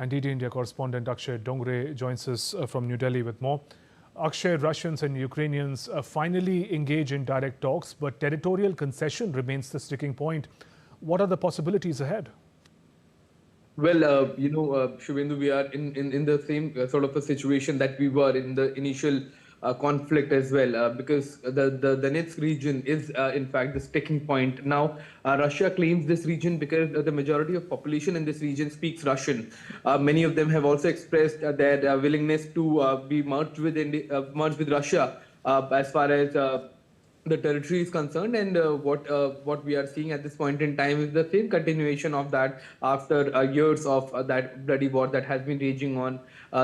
And DD India correspondent Akshay Dongare joins us from New Delhi with more. Akshay, Russians and Ukrainians finally engage in direct talks, but territorial concession remains the sticking point. What are the possibilities ahead? Well, Shubhendu, we are in the same sort of a situation that we were in the initial conflict as well, because the Donetsk region is, in fact, the sticking point. Now, Russia claims this region because the majority of population in this region speaks Russian. Many of them have also expressed their willingness to be merged with Russia as far as the territory is concerned, and what we are seeing at this point in time is the same continuation of that after years of that bloody war that has been raging on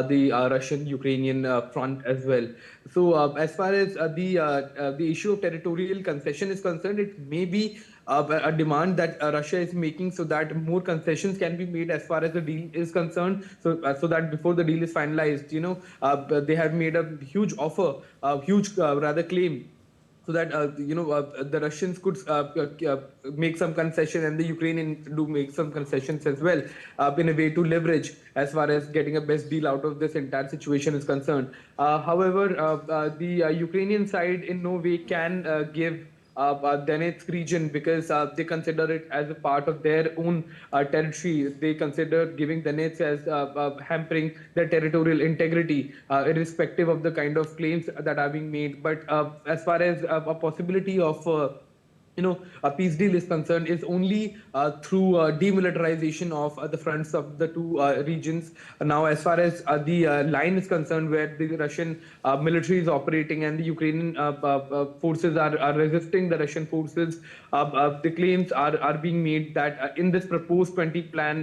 the Russian-Ukrainian front as well. So as far as the issue of territorial concession is concerned, it may be a demand that Russia is making so that more concessions can be made as far as the deal is concerned. So that before the deal is finalized, they have made a huge offer, a huge rather claim, so that the Russians could make some concession and the Ukrainians do make some concessions as well, in a way to leverage as far as getting a best deal out of this entire situation is concerned. However, the Ukrainian side in no way can give Donetsk region, because they consider it as a part of their own territory. They consider giving Donetsk as hampering their territorial integrity, irrespective of the kind of claims that are being made. But as far as a possibility of a peace deal is concerned, is only through demilitarization of the fronts of the two regions. Now, as far as the line is concerned, where the Russian military is operating and the Ukrainian forces are resisting the Russian forces, the claims are being made that in this proposed 20 plan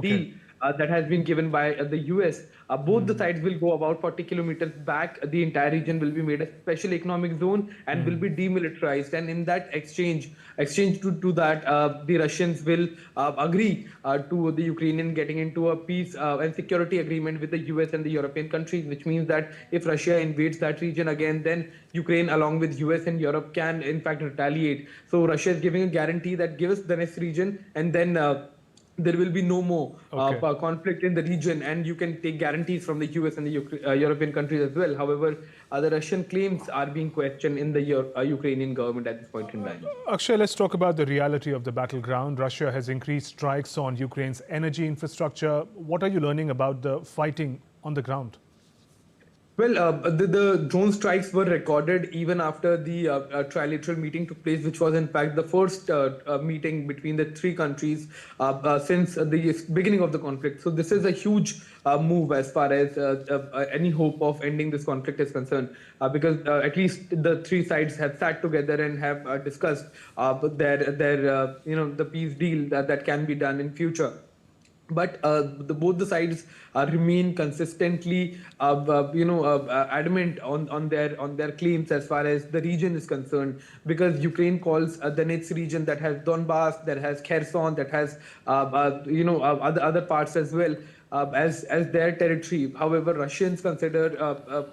deal that has been given by the US, both the sides will go about 40 kilometers back. The entire region will be made a special economic zone and will be demilitarized. And in that exchange to that, the Russians will agree to the Ukrainian getting into a peace and security agreement with the US and the European countries, which means that if Russia invades that region again, then Ukraine, along with US and Europe, can in fact retaliate. So Russia is giving a guarantee that gives the next region, and then there will be no more conflict in the region, and you can take guarantees from the US and the European countries as well. However, the Russian claims are being questioned in the Ukrainian government at this point in time. Akshay, let's talk about the reality of the battleground. Russia has increased strikes on Ukraine's energy infrastructure. What are you learning about the fighting on the ground? Well, the drone strikes were recorded even after the trilateral meeting took place, which was in fact the first meeting between the three countries since the beginning of the conflict. So this is a huge move as far as any hope of ending this conflict is concerned, because at least the three sides have sat together and have discussed the peace deal that can be done in future. But both the sides remain consistently, adamant on their claims as far as the region is concerned, because Ukraine calls the next region that has Donbas, that has Kherson, that has other parts as well, as their territory. However, Russians consider,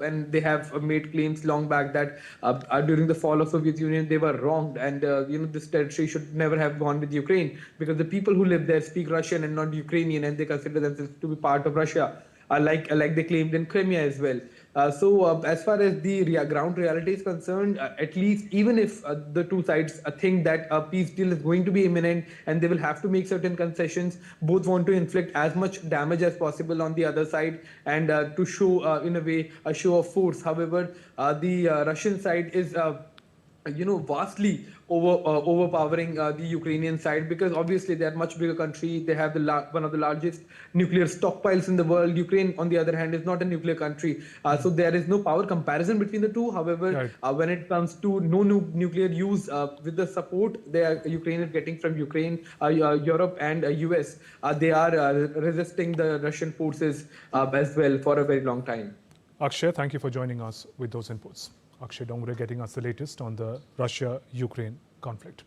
and they have made claims long back that during the fall of Soviet Union they were wronged, and this territory should never have gone with Ukraine, because the people who live there speak Russian and not Ukrainian, and they consider themselves to be part of Russia, like they claimed in Crimea as well. So as far as the ground reality is concerned, at least even if the two sides think that a peace deal is going to be imminent and they will have to make certain concessions, both want to inflict as much damage as possible on the other side, and to show, in a way, a show of force. However, the Russian side is vastly overpowering the Ukrainian side, because obviously they are much bigger country. They have one of the largest nuclear stockpiles in the world. Ukraine, on the other hand, is not a nuclear country, so there is no power comparison between the two. However, when it comes to no nuclear use, with the support Ukraine is getting from Europe and US, they are resisting the Russian forces as well for a very long time. Akshay, thank you for joining us with those inputs. Akshay Dongare getting us the latest on the Russia-Ukraine conflict.